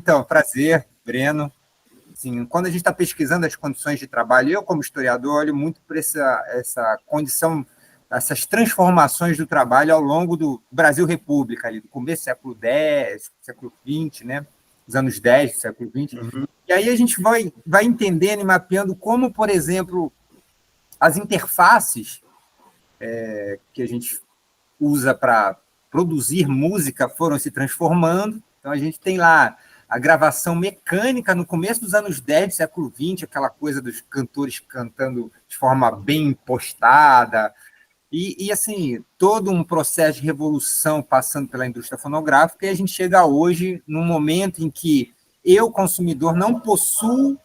Então, prazer, Breno. Assim, quando a gente está pesquisando as condições de trabalho, eu, como historiador, olho muito para essa condição, essas transformações do trabalho ao longo do Brasil República, ali, do começo do século X, século XX, né? Os anos 10 do século XX. Uhum. E aí a gente vai entendendo e mapeando como, por exemplo, as interfaces que a gente usa para produzir música foram se transformando. Então, a gente tem lá a gravação mecânica no começo dos anos 10 do século XX, aquela coisa dos cantores cantando de forma bem impostada, assim, todo um processo de revolução passando pela indústria fonográfica, e a gente chega hoje num momento em que eu, consumidor, não possuo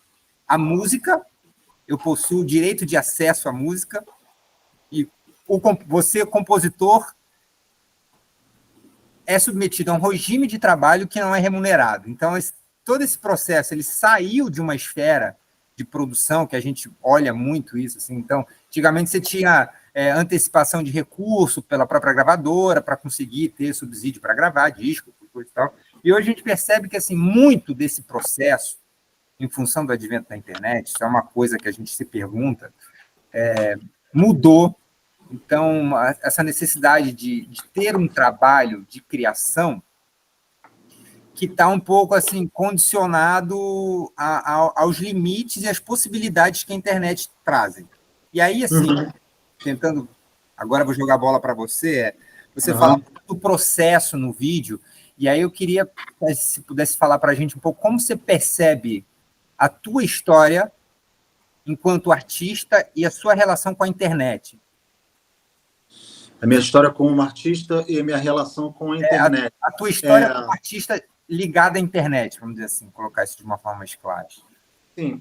a música, eu possuo o direito de acesso à música, e você, compositor, é submetido a um regime de trabalho que não é remunerado. Então, todo esse processo ele saiu de uma esfera de produção, que a gente olha muito isso. Assim. Então, antigamente você tinha antecipação de recurso pela própria gravadora para conseguir ter subsídio para gravar disco, coisa e tal. E hoje a gente percebe que assim, muito desse processo, em função do advento da internet, isso é uma coisa que a gente se pergunta, mudou. Então, essa necessidade de ter um trabalho de criação que está um pouco assim condicionado aos limites e às possibilidades que a internet trazem. E aí, assim, tentando... Agora vou jogar a bola para você. Você fala do processo no vídeo, e aí eu queria, se pudesse falar para a gente um pouco como você percebe a tua história enquanto artista e a sua relação com a internet. A minha história como artista e a minha relação com a internet. A tua história como artista ligada à internet, vamos dizer assim, colocar isso de uma forma mais clara. Sim,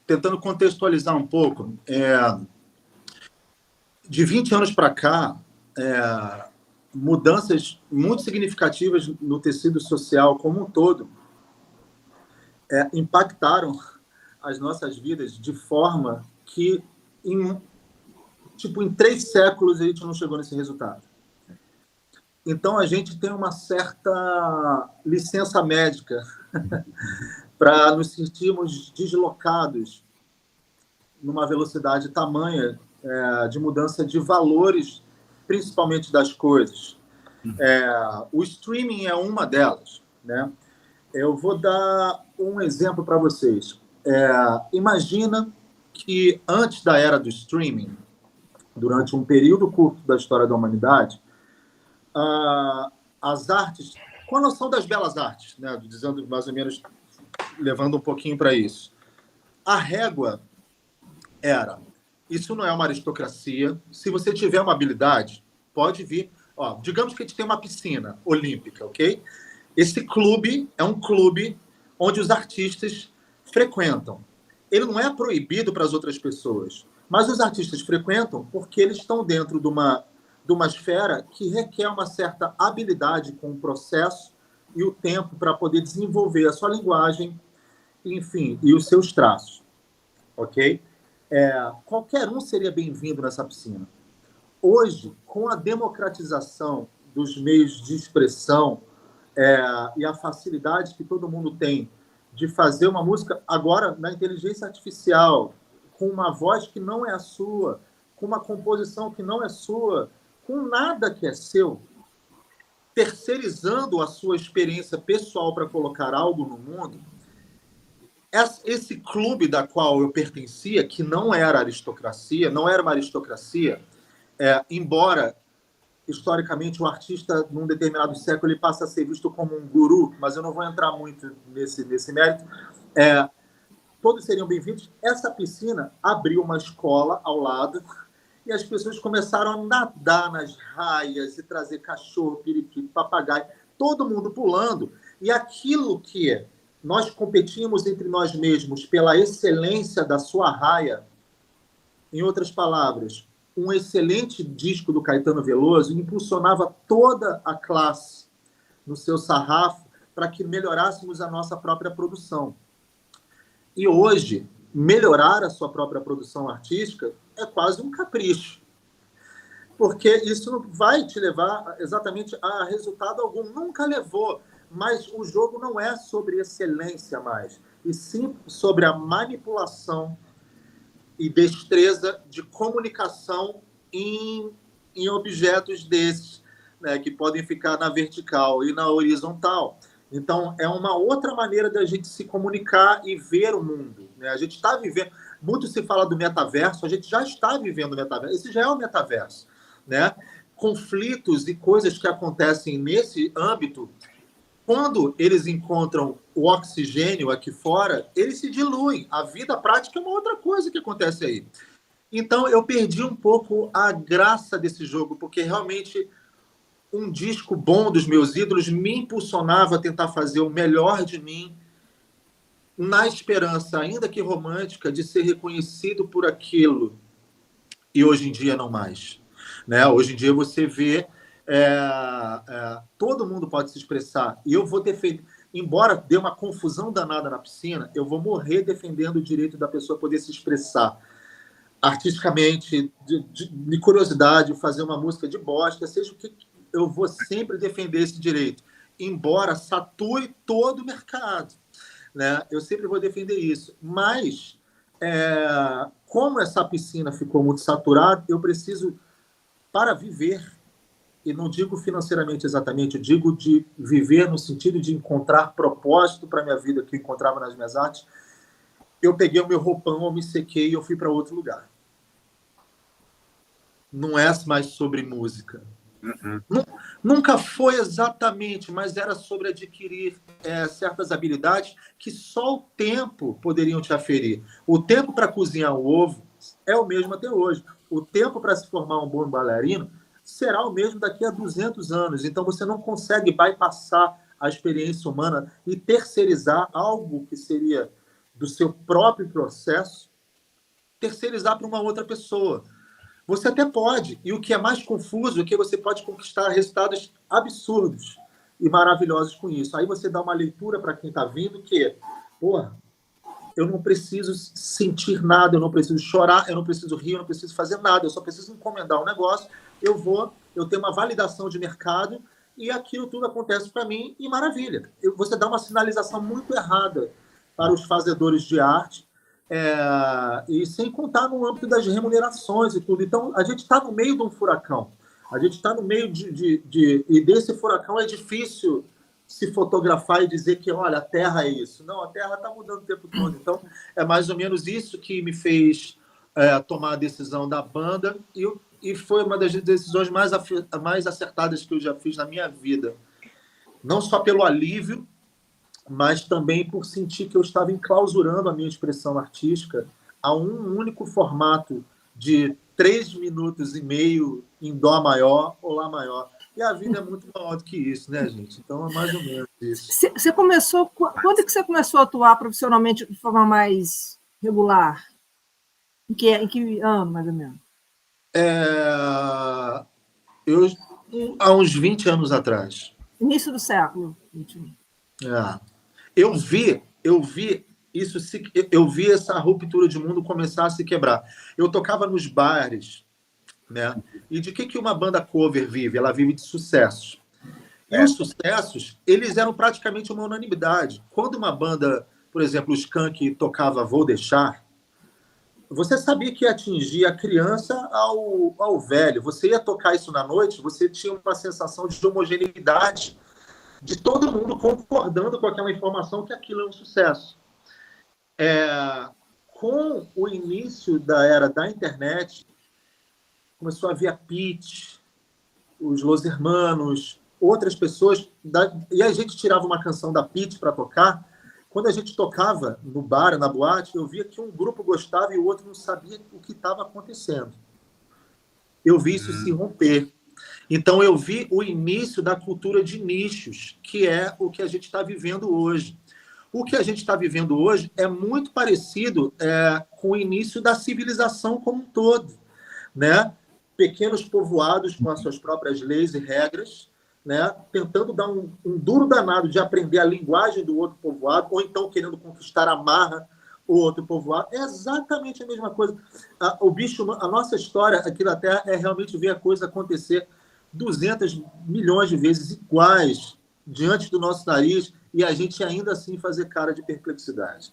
tentando contextualizar um pouco, de 20 anos para cá, mudanças muito significativas no tecido social como um todo impactaram as nossas vidas de forma que em 3 séculos a gente não chegou nesse resultado. Então, a gente tem uma certa licença médica para nos sentirmos deslocados numa velocidade tamanha de mudança de valores, principalmente das coisas. O streaming é uma delas, né? Eu vou dar um exemplo para vocês. Imagina que antes da era do streaming, durante um período curto da história da humanidade, as artes, com a noção das belas artes, né, dizendo mais ou menos, levando um pouquinho para isso, a régua era, isso não é uma aristocracia, se você tiver uma habilidade, pode vir, digamos que a gente tem uma piscina olímpica, ok? Esse clube é um clube onde os artistas frequentam. Ele não é proibido para as outras pessoas, mas os artistas frequentam porque eles estão dentro de uma esfera que requer uma certa habilidade com o processo e o tempo para poder desenvolver a sua linguagem, enfim, e os seus traços, ok? Qualquer um seria bem-vindo nessa piscina. Hoje, com a democratização dos meios de expressão e a facilidade que todo mundo tem de fazer uma música, agora na inteligência artificial, com uma voz que não é a sua, com uma composição que não é sua, com nada que é seu, terceirizando a sua experiência pessoal para colocar algo no mundo, esse clube da qual eu pertencia, que não era aristocracia, não era uma aristocracia, embora historicamente o artista num determinado século ele passa a ser visto como um guru, mas eu não vou entrar muito nesse mérito, todos seriam bem-vindos. Essa piscina abriu uma escola ao lado e as pessoas começaram a nadar nas raias e trazer cachorro, periquito, papagaio, todo mundo pulando. E aquilo que nós competimos entre nós mesmos pela excelência da sua raia, em outras palavras, um excelente disco do Caetano Veloso impulsionava toda a classe no seu sarrafo para que melhorássemos a nossa própria produção. E hoje, melhorar a sua própria produção artística é quase um capricho, porque isso não vai te levar exatamente a resultado algum. Nunca levou. Mas o jogo não é sobre excelência mais, e sim sobre a manipulação e destreza de comunicação em objetos desses, né, que podem ficar na vertical e na horizontal. Então, é uma outra maneira da gente se comunicar e ver o mundo, né? A gente está vivendo... Muito se fala do metaverso, a gente já está vivendo o metaverso. Esse já é o metaverso, né? Conflitos e coisas que acontecem nesse âmbito, quando eles encontram o oxigênio aqui fora, eles se diluem. A vida prática é uma outra coisa que acontece aí. Então, eu perdi um pouco a graça desse jogo, porque realmente um disco bom dos meus ídolos me impulsionava a tentar fazer o melhor de mim, na esperança, ainda que romântica, de ser reconhecido por aquilo. E hoje em dia não mais, né? Hoje em dia você vê todo mundo pode se expressar, e eu vou defender, embora dê uma confusão danada na piscina, eu vou morrer defendendo o direito da pessoa poder se expressar artisticamente, de curiosidade, fazer uma música de bosta, seja o que, eu vou sempre defender esse direito, embora sature todo o mercado, né? Eu sempre vou defender isso, mas como essa piscina ficou muito saturada, eu preciso, para viver, e não digo financeiramente exatamente, eu digo de viver no sentido de encontrar propósito para a minha vida, que eu encontrava nas minhas artes, eu peguei o meu roupão, eu me sequei e eu fui para outro lugar. Não é mais sobre música. Nunca foi exatamente, mas era sobre adquirir certas habilidades que só o tempo poderiam te aferir. O tempo para cozinhar o ovo é o mesmo até hoje. O tempo para se formar um bom bailarino será o mesmo daqui a 200 anos. Então, você não consegue bypassar a experiência humana e terceirizar algo que seria do seu próprio processo, terceirizar para uma outra pessoa. Você até pode, e o que é mais confuso é que você pode conquistar resultados absurdos e maravilhosos com isso. Aí você dá uma leitura para quem está vindo que, porra, eu não preciso sentir nada, eu não preciso chorar, eu não preciso rir, eu não preciso fazer nada, eu só preciso encomendar um negócio, eu tenho uma validação de mercado e aquilo tudo acontece para mim e maravilha. Você dá uma sinalização muito errada para os fazedores de arte, e sem contar no âmbito das remunerações e tudo. Então, a gente está no meio de um furacão. A gente está no meio e desse furacão é difícil se fotografar e dizer que, olha, a Terra é isso. Não, a Terra está mudando o tempo todo. Então, é mais ou menos isso que me fez tomar a decisão da banda e foi uma das decisões mais acertadas que eu já fiz na minha vida. Não só pelo alívio, mas também por sentir que eu estava enclausurando a minha expressão artística a um único formato de 3 minutos e meio em Dó maior ou Lá maior. E a vida é muito maior do que isso, né, gente? Então é mais ou menos isso. Você começou... Quando que você começou a atuar profissionalmente de forma mais regular? Em que ano, mais ou menos? Há uns 20 anos atrás. Início do século XXI. Eu vi isso, eu vi essa ruptura de mundo começar a se quebrar. Eu tocava nos bares, né? E de que uma banda cover vive? Ela vive de sucessos. E os sucessos, eles eram praticamente uma unanimidade. Quando uma banda, por exemplo, o Skank tocava Vou Deixar, você sabia que ia atingir a criança ao velho. Você ia tocar isso na noite, você tinha uma sensação de homogeneidade, de todo mundo concordando com aquela informação que aquilo é um sucesso. Com o início da era da internet, começou a vir a Pitty, os Los Hermanos, outras pessoas, e a gente tirava uma canção da Pitty para tocar. Quando a gente tocava no bar, na boate, eu via que um grupo gostava e o outro não sabia o que estava acontecendo. Eu vi isso se romper. Então, eu vi o início da cultura de nichos, que é o que a gente está vivendo hoje. O que a gente está vivendo hoje é muito parecido com o início da civilização como um todo, né? Pequenos povoados com as suas próprias leis e regras, né? Tentando dar um duro danado de aprender a linguagem do outro povoado, ou então querendo conquistar a marra o outro povoado. É exatamente a mesma coisa. A nossa história aqui na Terra é realmente ver a coisa acontecer 200 milhões de vezes iguais diante do nosso nariz e a gente ainda assim fazer cara de perplexidade.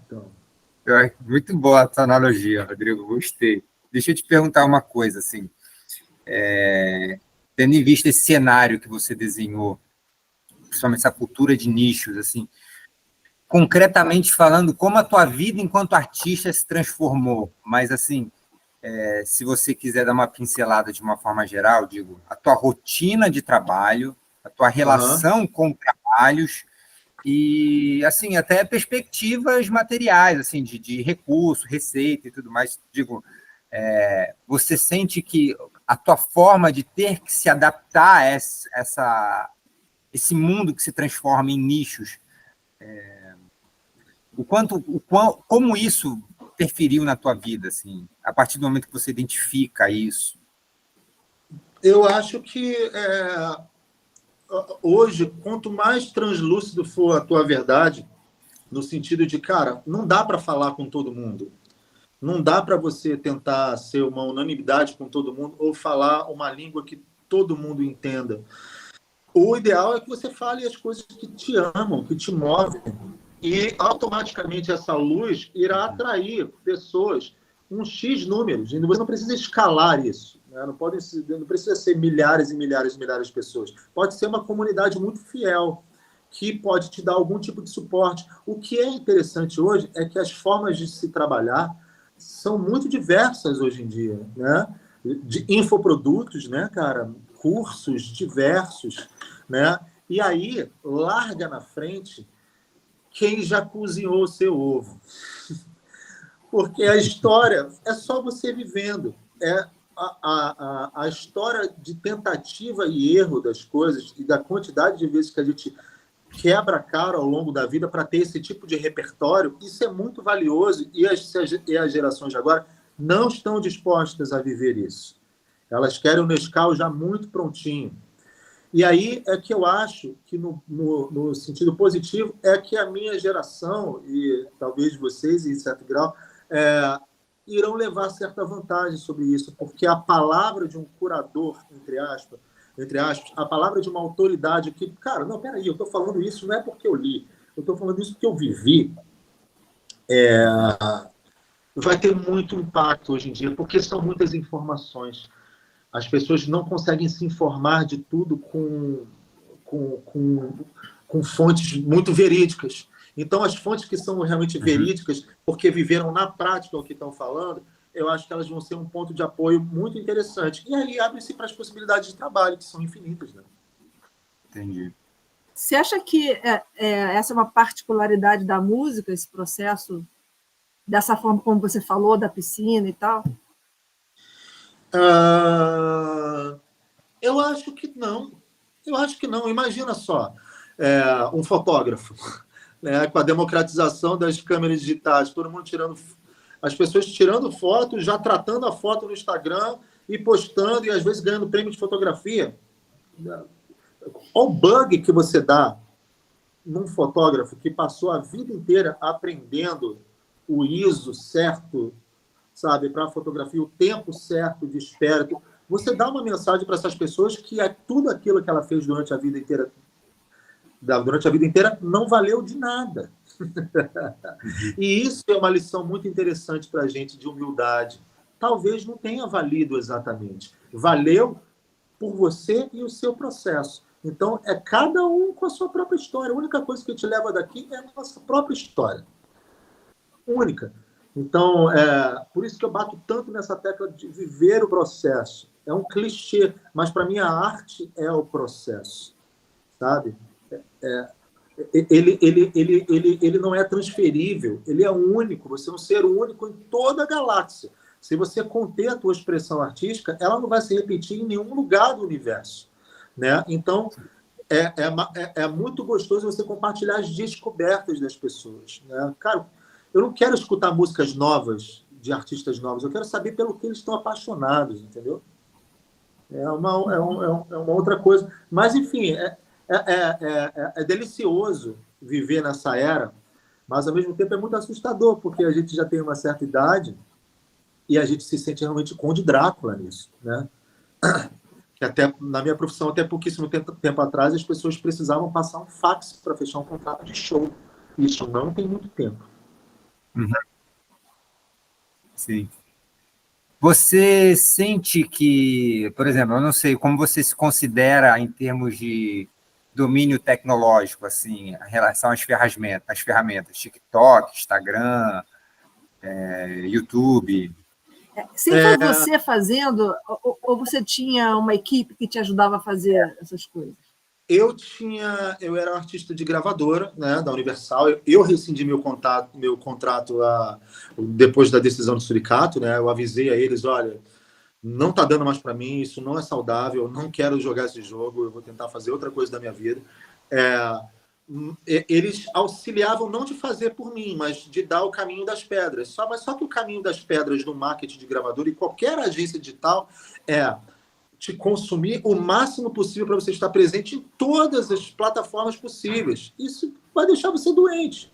Então... Muito boa a tua analogia, Rodrigo, gostei. Deixa eu te perguntar uma coisa, assim, tendo em vista esse cenário que você desenhou, principalmente essa cultura de nichos, assim, concretamente falando, como a tua vida enquanto artista se transformou, mas assim, se você quiser dar uma pincelada de uma forma geral, digo, a tua rotina de trabalho, a tua relação com trabalhos e, assim, até perspectivas materiais, assim, de recurso, receita e tudo mais. Digo, você sente que a tua forma de ter que se adaptar a esse mundo que se transforma em nichos, como isso interferiu na tua vida, assim, a partir do momento que você identifica isso? Eu acho que hoje, quanto mais translúcido for a tua verdade, no sentido de, cara, não dá para falar com todo mundo. Não dá para você tentar ser uma unanimidade com todo mundo ou falar uma língua que todo mundo entenda. O ideal é que você fale as coisas que te amam, que te movem. E automaticamente essa luz irá atrair pessoas, um X números. E você não precisa escalar isso. Né? Não precisa ser milhares e milhares e milhares de pessoas. Pode ser uma comunidade muito fiel, que pode te dar algum tipo de suporte. O que é interessante hoje é que as formas de se trabalhar são muito diversas hoje em dia, né? De infoprodutos, né, cara? Cursos diversos, né? E aí, larga na frente quem já cozinhou o seu ovo. Porque a história é só você vivendo. A história de tentativa e erro das coisas e da quantidade de vezes que a gente quebra a cara ao longo da vida para ter esse tipo de repertório, isso é muito valioso e as gerações de agora não estão dispostas a viver isso. Elas querem o Nescau já muito prontinho. E aí é que eu acho que, no sentido positivo, é que a minha geração, e talvez vocês, em certo grau, irão levar certa vantagem sobre isso, porque a palavra de um curador, entre aspas, a palavra de uma autoridade que, cara, não, peraí, eu estou falando isso não é porque eu li, eu estou falando isso porque eu vivi, vai ter muito impacto hoje em dia, porque são muitas informações. As pessoas não conseguem se informar de tudo com fontes muito verídicas. Então, as fontes que são realmente verídicas, porque viveram na prática o que estão falando, eu acho que elas vão ser um ponto de apoio muito interessante. E aí abre-se para as possibilidades de trabalho, que são infinitas. Né? Entendi. Você acha que essa é uma particularidade da música, esse processo, dessa forma como você falou, da piscina e tal? Eu acho que não. Eu acho que não. Imagina só, um fotógrafo, né, com a democratização das câmeras digitais, todo mundo tirando, as pessoas tirando foto, já tratando a foto no Instagram e postando, e às vezes ganhando prêmio de fotografia. Olha o bug que você dá num fotógrafo que passou a vida inteira aprendendo o ISO certo, sabe, para a fotografia, o tempo certo de espera. Você dá uma mensagem para essas pessoas que tudo aquilo que ela fez durante a vida inteira não valeu de nada. E isso é uma lição muito interessante para a gente de humildade. Talvez não tenha valido exatamente. Valeu por você e o seu processo. Então, é cada um com a sua própria história. A única coisa que te leva daqui é a nossa própria história. Única. Então, por isso que eu bato tanto nessa tecla de viver o processo. É um clichê, mas para mim a arte é o processo, sabe? Ele não é transferível, ele é único. Você é um ser único em toda a galáxia. Se você conter a tua expressão artística, ela não vai se repetir em nenhum lugar do universo, né? Então, é muito gostoso você compartilhar as descobertas das pessoas, né? Cara, eu não quero escutar músicas novas de artistas novos, eu quero saber pelo que eles estão apaixonados, entendeu? É uma outra coisa. Mas, enfim, é delicioso viver nessa era, mas, ao mesmo tempo, é muito assustador, porque a gente já tem uma certa idade e a gente se sente realmente Conde Drácula nisso, né? que até na minha profissão, até pouquíssimo tempo atrás, as pessoas precisavam passar um fax para fechar um contrato de show. Isso não tem muito tempo. Uhum. Sim. Você sente que, por exemplo, eu não sei como você se considera em termos de domínio tecnológico, assim, em relação às ferramentas TikTok, Instagram, YouTube. Sempre foi você fazendo, ou você tinha uma equipe que te ajudava a fazer essas coisas? Eu era artista de gravadora, né, da Universal. Eu rescindi meu contrato depois da decisão do sindicato, né? Eu avisei a eles, olha, não está dando mais para mim, isso não é saudável, eu não quero jogar esse jogo, eu vou tentar fazer outra coisa da minha vida. Eles auxiliavam não de fazer por mim, mas de dar o caminho das pedras. Só que o caminho das pedras no marketing de gravadora e qualquer agência digital é te consumir o máximo possível para você estar presente em todas as plataformas possíveis. Isso vai deixar você doente,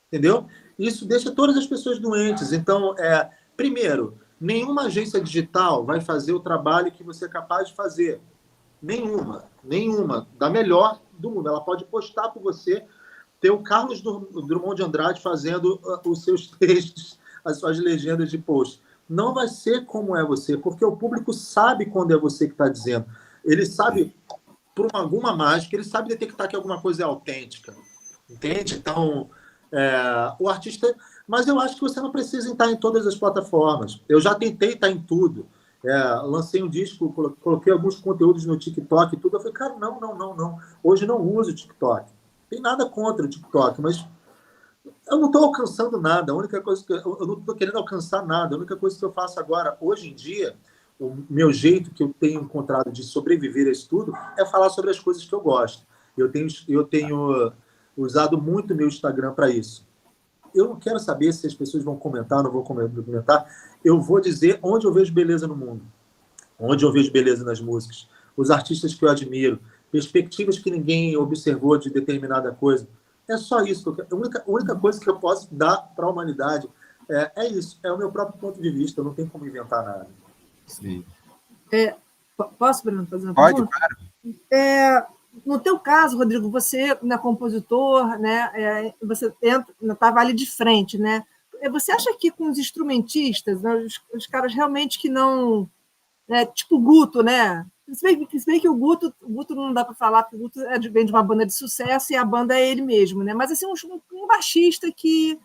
entendeu? Isso deixa todas as pessoas doentes. Então, primeiro, nenhuma agência digital vai fazer o trabalho que você é capaz de fazer. Nenhuma. Da melhor do mundo. Ela pode postar por você, ter o Carlos Drummond de Andrade fazendo os seus textos, as suas legendas de post. Não vai ser como é você, porque o público sabe quando é você que está dizendo. Ele sabe, por alguma mágica, ele sabe detectar que alguma coisa é autêntica. Entende? Então, o artista... Mas eu acho que você não precisa estar em todas as plataformas. Eu já tentei estar em tudo. Lancei um disco, coloquei alguns conteúdos no TikTok e tudo. Eu falei, cara, não. Hoje não uso o TikTok. Tem nada contra o TikTok, mas eu não estou alcançando nada. A única coisa que eu não estou querendo alcançar nada. A única coisa que eu faço agora, hoje em dia, o meu jeito que eu tenho encontrado de sobreviver a isso tudo é falar sobre as coisas que eu gosto. Eu tenho usado muito meu Instagram para isso. Eu não quero saber se as pessoas vão comentar ou não vão comentar. Eu vou dizer onde eu vejo beleza no mundo, onde eu vejo beleza nas músicas, os artistas que eu admiro, perspectivas que ninguém observou de determinada coisa. É só isso que eu quero. A única coisa que eu posso dar para a humanidade é isso. É o meu próprio ponto de vista. Eu não tenho como inventar nada. Sim. Posso, Bruno, fazer uma pergunta? Pode, claro. No teu caso, Rodrigo, você é compositor, né? Você estava ali de frente, né? Você acha que com os instrumentistas, né, os caras realmente que não... Né, tipo o Guto, né? Se bem que o Guto não dá para falar, porque o Guto vem de uma banda de sucesso e a banda é ele mesmo, né? Mas assim, um baixista que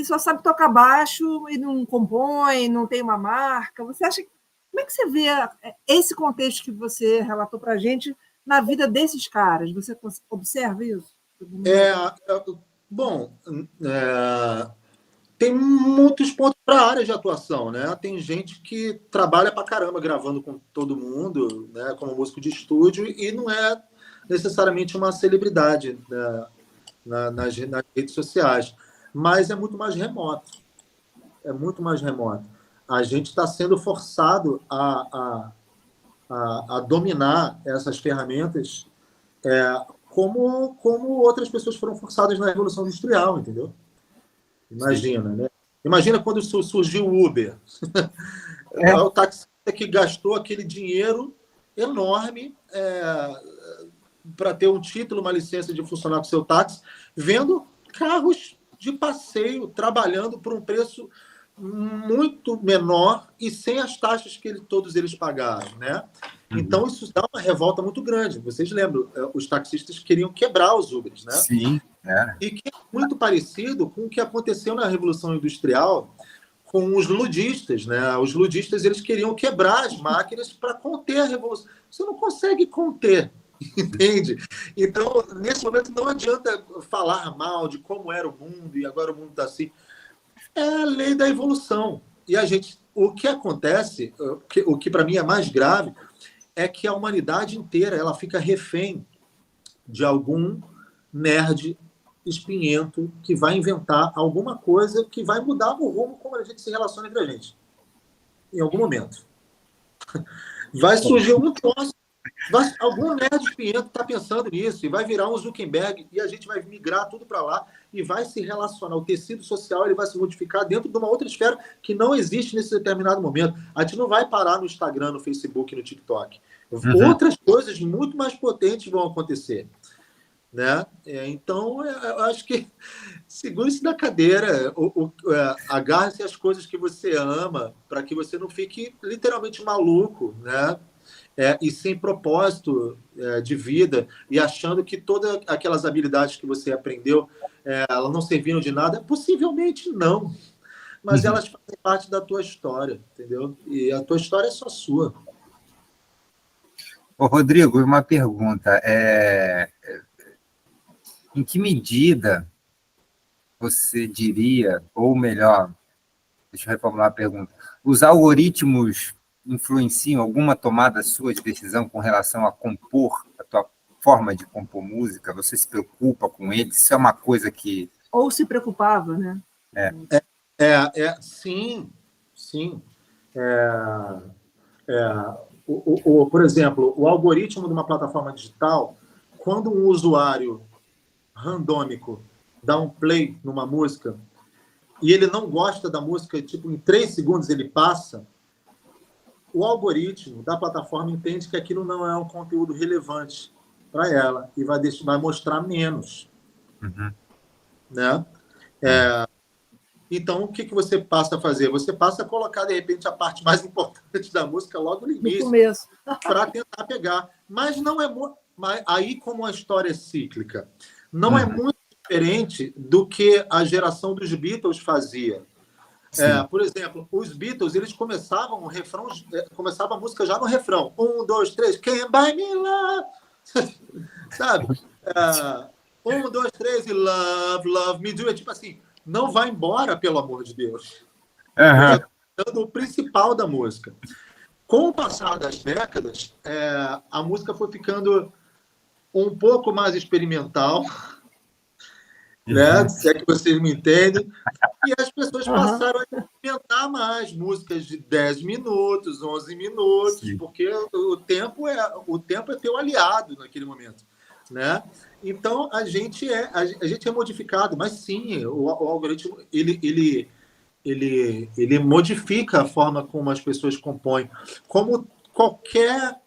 só sabe tocar baixo e não compõe, não tem uma marca. Você acha... Como é que você vê esse contexto que você relatou para a gente na vida desses caras? Você observa isso? Bom, tem muitos pontos para a área de atuação, né? Tem gente que trabalha para caramba gravando com todo mundo, né? Como músico de estúdio, e não é necessariamente uma celebridade, né? nas redes sociais, mas é muito mais remoto. É muito mais remoto. A gente está sendo forçado a dominar essas ferramentas como outras pessoas foram forçadas na Revolução Industrial, entendeu? Imagina, né? Imagina quando surgiu o Uber. O taxista que gastou aquele dinheiro enorme para ter um título, uma licença de funcionar com seu táxi, vendo carros de passeio, trabalhando por um preço muito menor e sem as taxas que todos eles pagaram, né? Então, isso dá uma revolta muito grande. Vocês lembram, os taxistas queriam quebrar os Ubers, né? Sim, E que é muito parecido com o que aconteceu na Revolução Industrial com os ludistas, né? Os ludistas, eles queriam quebrar as máquinas para conter a revolução. Você não consegue conter, entende? Então, nesse momento, não adianta falar mal de como era o mundo e agora o mundo está assim. É a lei da evolução. E o que acontece, o que para mim é mais grave, é que a humanidade inteira ela fica refém de algum nerd espinhento que vai inventar alguma coisa que vai mudar o rumo como a gente se relaciona entre a gente. Em algum momento. Vai surgir um troço Algum nerd espinhento está pensando nisso e vai virar um Zuckerberg e a gente vai migrar tudo para lá e vai se relacionar. O tecido social ele vai se modificar dentro de uma outra esfera que não existe nesse determinado momento. A gente não vai parar no Instagram, no Facebook, no TikTok. Outras coisas muito mais potentes vão acontecer. Né? Então, eu acho que segure-se da cadeira, agarre-se às coisas que você ama, para que você não fique literalmente maluco, né? E sem propósito de vida, e achando que todas aquelas habilidades que você aprendeu, elas não serviram de nada. Possivelmente não, mas elas fazem parte da tua história, entendeu? E a tua história é só sua. Ô, Rodrigo, uma pergunta. Em que medida você diria, ou melhor, deixa eu reformular a pergunta, os algoritmos influenciam alguma tomada sua de decisão com relação a compor, a tua forma de compor música? Você se preocupa com eles? Isso é uma coisa que... Ou se preocupava, né? Sim. Por exemplo, o algoritmo de uma plataforma digital, quando um usuário randômico dá um play numa música e ele não gosta da música, tipo, em 3 segundos ele passa, o algoritmo da plataforma entende que aquilo não é um conteúdo relevante para ela e vai mostrar menos. Né? Então, o que você passa a fazer? Você passa a colocar, de repente, a parte mais importante da música logo no início, para tentar pegar. Mas não é muito... Aí, como a história é cíclica, não é muito diferente do que a geração dos Beatles fazia. Por exemplo, os Beatles, eles começavam o refrão, começava a música já no refrão. 1, 2, 3, Can't Buy Me Love. Sabe? 1, 2, 3 e Love, Love Me Do. É tipo assim, não vai embora, pelo amor de Deus. O principal da música. Com o passar das décadas, a música foi ficando um pouco mais experimental, né? Se é que vocês me entendem. E as pessoas passaram a experimentar mais músicas de 10 minutos, 11 minutos, porque o tempo é teu aliado naquele momento, né? Então, a gente é modificado, mas sim, o algoritmo ele modifica a forma como as pessoas compõem. Como qualquer...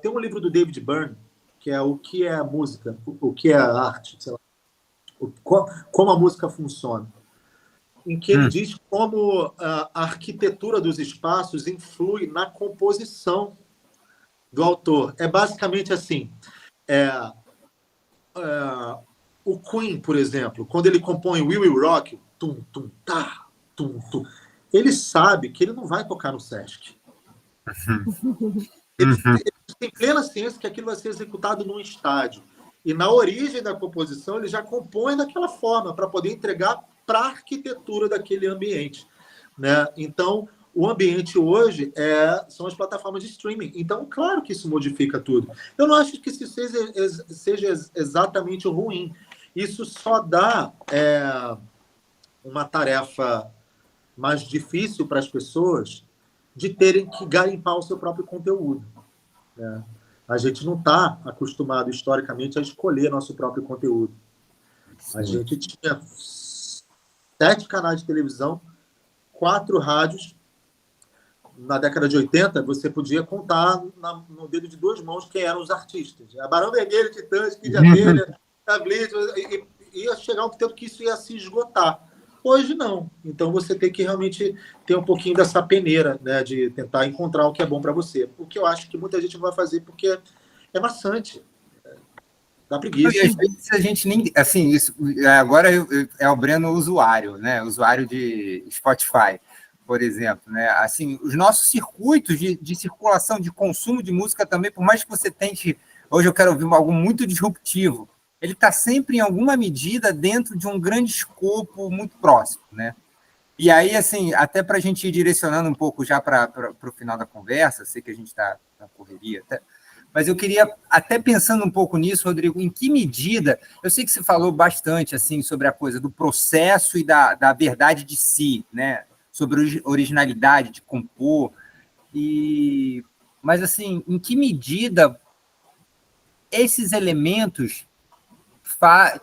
tem um livro do David Byrne, que é O que é a música, o que é a arte, sei lá, como a música funciona, em que ele diz como a arquitetura dos espaços influi na composição do autor. É basicamente assim, o Queen, por exemplo, quando ele compõe We Will Rock, tum, tum, tá, tum, tum, ele sabe que ele não vai tocar no Sesc. Ele tem plena ciência que aquilo vai ser executado num estádio. E na origem da composição, ele já compõe daquela forma, para poder entregar para a arquitetura daquele ambiente. Né? Então, o ambiente hoje são as plataformas de streaming. Então, claro que isso modifica tudo. Eu não acho que isso seja exatamente ruim. Isso só dá uma tarefa mais difícil para as pessoas de terem que garimpar o seu próprio conteúdo. Né? A gente não está acostumado, historicamente, a escolher nosso próprio conteúdo. A gente tinha 7 canais de televisão, 4 rádios. Na década de 80, você podia contar no dedo de 2 mãos quem eram os artistas. A Barão Vermelho, Titãs, Kid Abelha, Blitz, e ia chegar um tempo que isso ia se esgotar. Hoje, não. Então, você tem que realmente ter um pouquinho dessa peneira, né, de tentar encontrar o que é bom para você. O que eu acho que muita gente não vai fazer porque é maçante. Dá preguiça. E às vezes a gente nem... Assim, isso, agora é o Breno usuário, né? Usuário de Spotify, por exemplo. Né? Assim, os nossos circuitos de circulação, de consumo de música também, por mais que você tente... Hoje eu quero ouvir algo muito disruptivo. Ele está sempre, em alguma medida, dentro de um grande escopo muito próximo, né? E aí, assim, até para a gente ir direcionando um pouco já para o final da conversa, sei que a gente está na correria até, mas eu queria, até pensando um pouco nisso, Rodrigo, em que medida, eu sei que você falou bastante, assim, sobre a coisa do processo e da verdade de si, né? Sobre originalidade de compor, mas, assim, em que medida esses elementos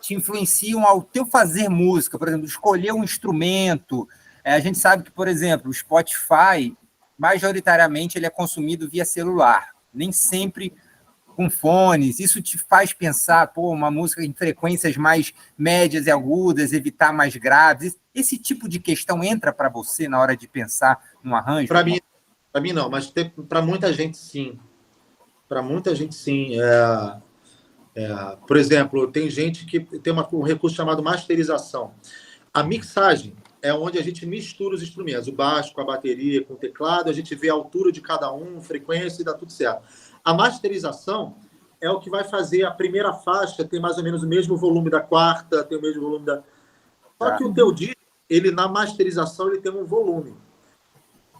te influenciam ao teu fazer música, por exemplo, escolher um instrumento. A gente sabe que, por exemplo, o Spotify, majoritariamente, ele é consumido via celular, nem sempre com fones. Isso te faz pensar, uma música em frequências mais médias e agudas, evitar mais graves. Esse tipo de questão entra para você na hora de pensar num arranjo? Para mim não, mas para muita gente, sim. Para muita gente, sim. Por exemplo, tem gente que tem um recurso chamado masterização. A mixagem é onde a gente mistura os instrumentos, o baixo com a bateria, com o teclado, a gente vê a altura de cada um, frequência e dá tudo certo. A masterização é o que vai fazer a primeira faixa ter mais ou menos o mesmo volume da quarta, ter o mesmo volume da... Só que o teu disco, na masterização, ele tem um volume.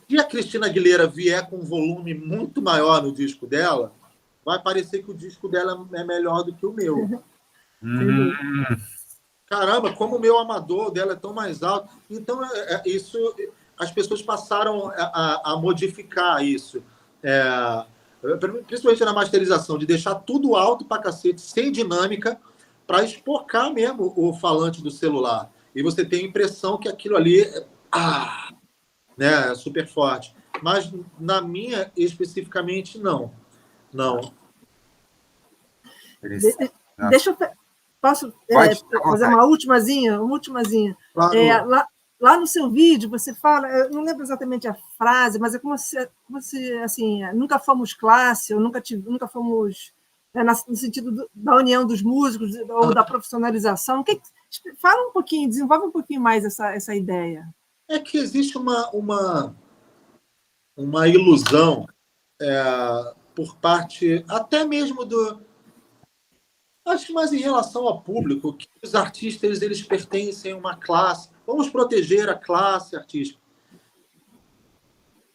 Se a Cristina Aguilera vier com um volume muito maior no disco dela, vai parecer que o disco dela é melhor do que o meu. Caramba, como o meu amador dela é tão mais alto. Então, isso, as pessoas passaram a modificar isso. Principalmente na masterização, de deixar tudo alto pra cacete, sem dinâmica, para espocar mesmo o falante do celular. E você tem a impressão que aquilo ali é super forte. Mas na minha, especificamente, não. Deixa eu... Posso fazer uma ultimazinha? Claro. Lá no seu vídeo, você fala, eu não lembro exatamente a frase, mas é como se assim, nunca fomos classe, ou nunca fomos no sentido da união dos músicos ou da profissionalização. Fala um pouquinho, desenvolve um pouquinho mais essa ideia. É que existe uma ilusão por parte até mesmo acho que mais em relação ao público, que os artistas eles pertencem a uma classe. Vamos proteger a classe artística.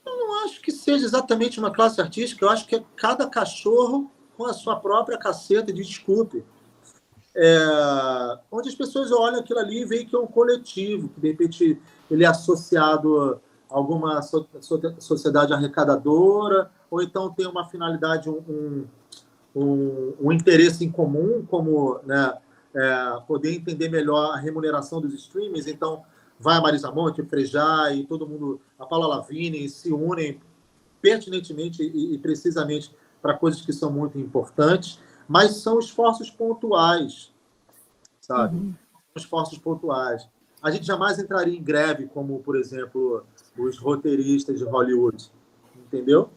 Eu não acho que seja exatamente uma classe artística. Eu acho que é cada cachorro com a sua própria caceta de desculpe. Onde as pessoas olham aquilo ali e veem que é um coletivo, que de repente ele é associado a alguma sociedade arrecadadora, ou então tem uma finalidade, um interesse em comum, como poder entender melhor a remuneração dos streamers. Então, vai a Marisa Monte, o Frejá e todo mundo, a Paula Lavigne, se unem pertinentemente e precisamente para coisas que são muito importantes, mas são esforços pontuais, sabe? Esforços pontuais. A gente jamais entraria em greve como, por exemplo, os roteiristas de Hollywood, entendeu?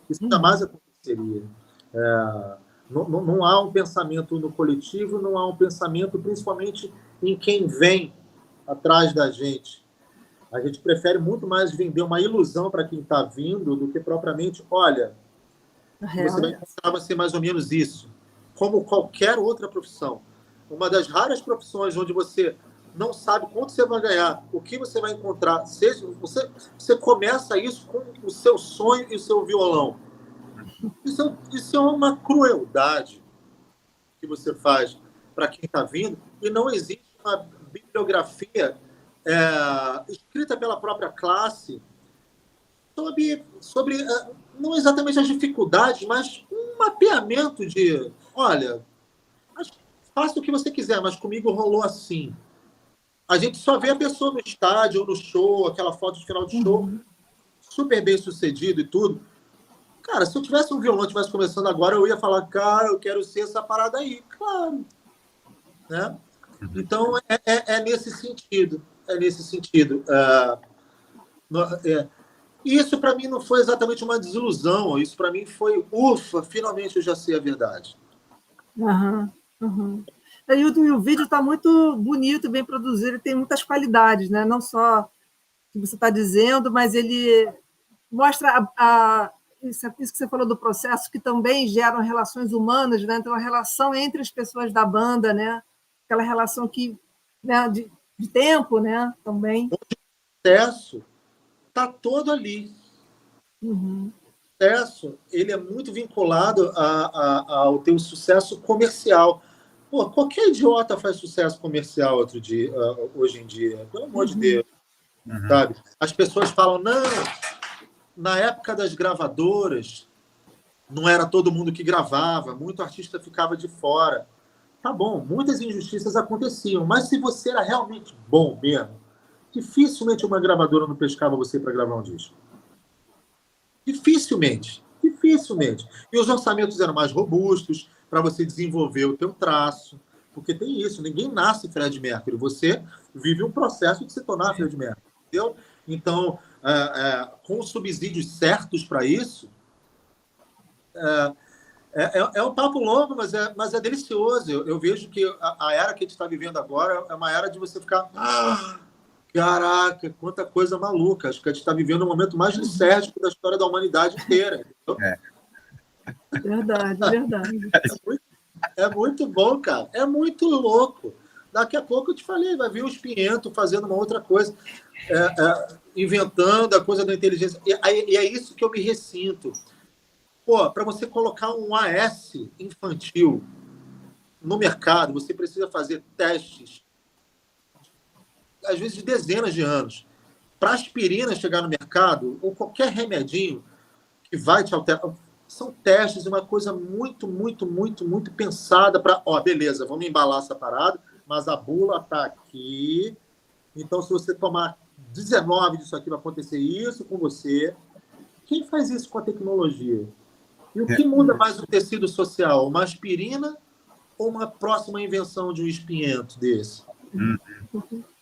Isso jamais aconteceria. Não há um pensamento no coletivo, não há um pensamento principalmente em quem vem atrás da gente. A gente prefere muito mais vender uma ilusão para quem está vindo do que propriamente, olha, você vai encontrar vai ser mais ou menos isso. Como qualquer outra profissão. Uma das raras profissões onde você não sabe quanto você vai ganhar, o que você vai encontrar. Você começa isso com o seu sonho e o seu violão. Isso é uma crueldade que você faz para quem está vindo, e não existe uma bibliografia escrita pela própria classe sobre não exatamente as dificuldades, mas um mapeamento de, olha, faça o que você quiser, mas comigo rolou assim. A gente só vê a pessoa no estádio ou no show, aquela foto de final de show, super bem sucedido e tudo. Cara, se eu tivesse um violão, estivesse começando agora, eu ia falar, cara, eu quero ser essa parada aí. Claro. Né? Então, é nesse sentido. E isso, para mim, não foi exatamente uma desilusão. Isso, para mim, foi, ufa, finalmente eu já sei a verdade. E o vídeo está muito bonito, bem produzido, ele tem muitas qualidades, né? Não só o que você está dizendo, mas ele mostra isso que você falou do processo, que também geram relações humanas, né? Então, a relação entre as pessoas da banda, né? Aquela relação que, né, de tempo, né? Também. O processo está todo ali. O processo ele é muito vinculado ao teu sucesso comercial. Pô, qualquer idiota faz sucesso comercial hoje em dia. Pelo amor de Deus. Sabe? As pessoas falam, não, na época das gravadoras, não era todo mundo que gravava, muito artista ficava de fora. Tá bom, muitas injustiças aconteciam, mas se você era realmente bom mesmo, dificilmente uma gravadora não pescava você para gravar um disco. Dificilmente. E os orçamentos eram mais robustos para você desenvolver o teu traço, porque tem isso, ninguém nasce Fred Mercury, você vive um processo de se tornar Fred Mercury, entendeu? Então, com os subsídios certos para isso, é um papo longo, mas é delicioso. Eu vejo que a era que a gente está vivendo agora é uma era de você ficar... Caraca, quanta coisa maluca. Acho que a gente está vivendo o momento mais lisérgico da história da humanidade inteira. Verdade. É muito bom, cara. É muito louco. Daqui a pouco eu te falei, vai vir o Espinhento fazendo uma outra coisa, inventando a coisa da inteligência. E é isso que eu me ressinto. Pô, para você colocar um AS infantil no mercado, você precisa fazer testes, às vezes de dezenas de anos. Para aspirina chegar no mercado, ou qualquer remedinho que vai te alterar, são testes, uma coisa muito pensada para... beleza, vamos embalar essa parada, mas a bula está aqui. Então, se você tomar 19 disso aqui, vai acontecer isso com você. Quem faz isso com a tecnologia? E o que muda mais o tecido social? Uma aspirina ou uma próxima invenção de um espinhento desse?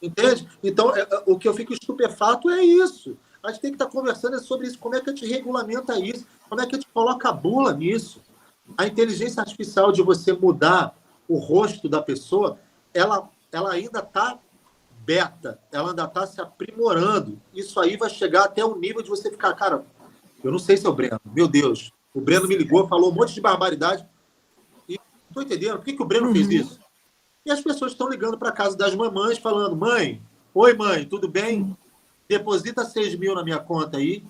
Entende? Então, o que eu fico estupefato é isso. A gente tem que estar conversando sobre isso. Como é que a gente regulamenta isso? Como é que a gente coloca a bula nisso? A inteligência artificial de você mudar o rosto da pessoa, ela ainda está beta, ela ainda está se aprimorando. Isso aí vai chegar até o nível de você ficar, cara, eu não sei se é o Breno, meu Deus, o Breno me ligou, falou um monte de barbaridade e não estou entendendo, por que o Breno fez isso? E as pessoas estão ligando para a casa das mamães, falando, mãe, oi mãe, tudo bem? Deposita 6 mil na minha conta aí.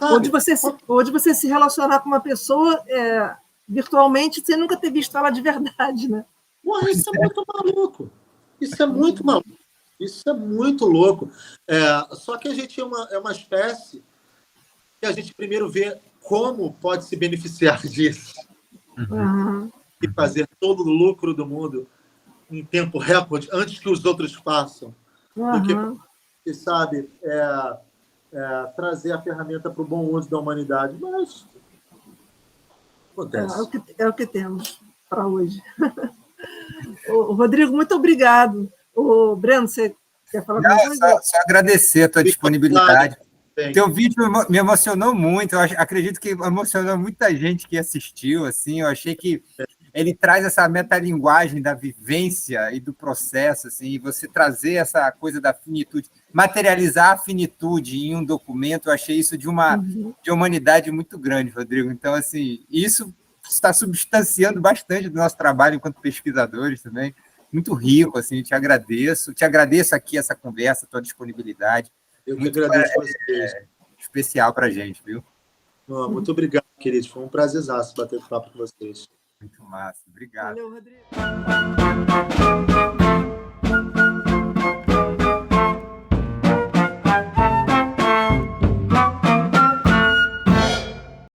Ou de você se relacionar com uma pessoa virtualmente sem nunca ter visto ela de verdade, né? Porra, isso é muito maluco. Isso é muito maluco. Isso é muito louco. Só que a gente é uma espécie que a gente primeiro vê como pode se beneficiar disso. E fazer todo o lucro do mundo em tempo recorde, antes que os outros façam. Porque, sabe, trazer a ferramenta para o bom uso da humanidade. Mas acontece. É o que temos para hoje. Rodrigo, muito obrigado. Breno, você quer falar alguma coisa? Só agradecer a tua disponibilidade. Teu vídeo me emocionou muito. Eu acredito que emocionou muita gente que assistiu. Assim, eu achei que ele traz essa metalinguagem da vivência e do processo, assim, e você trazer essa coisa da finitude, materializar a finitude em um documento. Eu achei isso de humanidade muito grande, Rodrigo. Então, assim, isso está substanciando bastante do nosso trabalho enquanto pesquisadores também. Muito rico, assim, te agradeço aqui essa conversa, a tua disponibilidade. Eu que agradeço a vocês. Especial para a gente, viu? Muito obrigado, querido. Foi um prazerzaço bater papo com vocês. Muito massa. Obrigado. Valeu, Rodrigo.